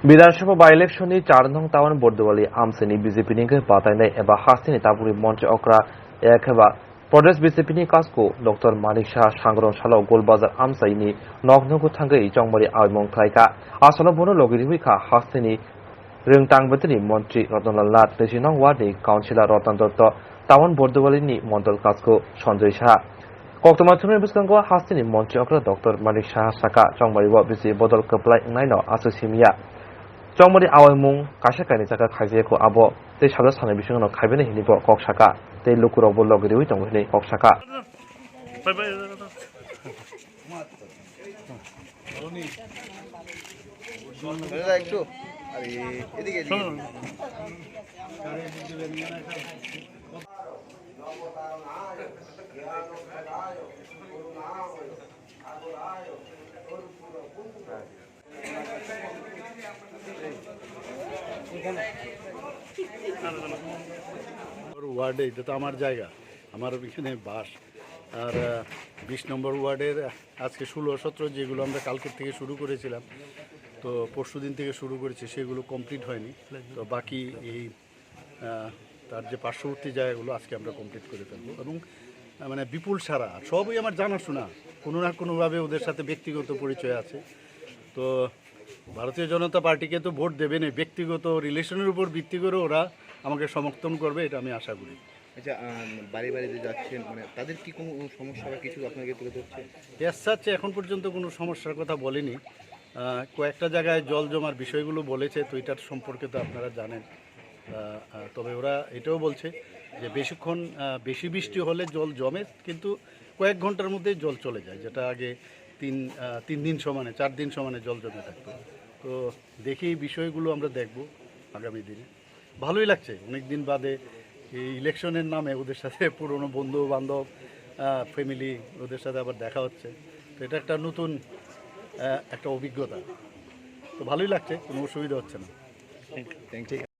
বিধানসভা বাই ইলেকশনनि 4 नं टाउन बर्दवाली आमसेनि बीजेपीनि बादायनाय एबा हास्तिनि ताबुरि मंच अक्रा एबा प्रदेश बीजेपीनि कासको डॉक्टर मानिक शाह सांग्रं सालाव गोलबाजार आमसाइनि नगनगु थांगै जंगमारि आइमं खायका आसलो बनो लगिरिखा हास्तिनि रोंतांबेतनि मंत्री रतनलाल नाथ 30 नं वार्डनि काउन्सिलर रतन दत्त टाउन बर्दवालीनि मंडल कासको सञ्जय शाह कक्तमा थुनै बिस्कंगो हास्तिनि मंत्री अक्रा डॉक्टर मानिक शाह साका जंगमारिबो बिसि बदल कप्लाय नायनो आसुसिमिया जंगमारि आवायमुं कासाकानि जागा खायजेखौ आबो ते सादा सानै बिसंनो खायबेने हिनिबो ककसाका ते लुकुरावबो लगिरिwi दं हिनै ककसाका একটু আরে এদিকে ওয়ার্ডে এটা তো আমার জায়গা, আমার এখানে বাস। আর 20 নম্বর ওয়ার্ডের আজকে 16-17 যেগুলো আমরা কালকের থেকে শুরু করেছিলাম, তো পরশু দিন থেকে শুরু করেছি, সেগুলো কমপ্লিট হয়নি। তো বাকি এই তার যে পার্শ্ববর্তী জায়গাগুলো আজকে আমরা কমপ্লিট করে ফেলবো। এবং মানে বিপুল সারা সবই আমার জানাশোনা, কোনো না কোনোভাবে ওদের সাথে ব্যক্তিগত পরিচয় আছে। তো ভারতীয় জনতা পার্টিকে তো ভোট দেবে না, ব্যক্তিগত রিলেশনের উপর ভিত্তি করে ওরা আমাকে সমর্থন করবে, এটা আমি আশা করি। আচ্ছা, বাড়ি বাড়িতে যাচ্ছেন, মানে তাদের কি কোনো সমস্যা বা কিছু আপনাকে তুলে ধরছে? চাচ্ছে এখন পর্যন্ত কোনো সমস্যার কথা বলেনি। কয়েকটা জায়গায় জল জমার বিষয়গুলো বলেছে, তো এটার সম্পর্কে তো আপনারা জানেন। তবে ওরা এটাও বলছে যে বেশিক্ষণ বেশি বৃষ্টি হলে জল জমে, কিন্তু কয়েক ঘন্টার মধ্যেই জল চলে যায়, যেটা আগে 3 দিন সমানে 4 দিন সমানে জল জমে থাকতো। তো দেখি এই বিষয়গুলো আমরা দেখব আগামী দিনে। ভালোই লাগছে, অনেক দিন বাদে এই ইলেকশনের নামে ওদের সাথে পুরনো বন্ধু বান্ধব ফ্যামিলি ওদের সাথে আবার দেখা হচ্ছে। তো এটা একটা নতুন একটা অভিজ্ঞতা, তো ভালোই লাগছে, কোনো অসুবিধা হচ্ছে না। Thank you.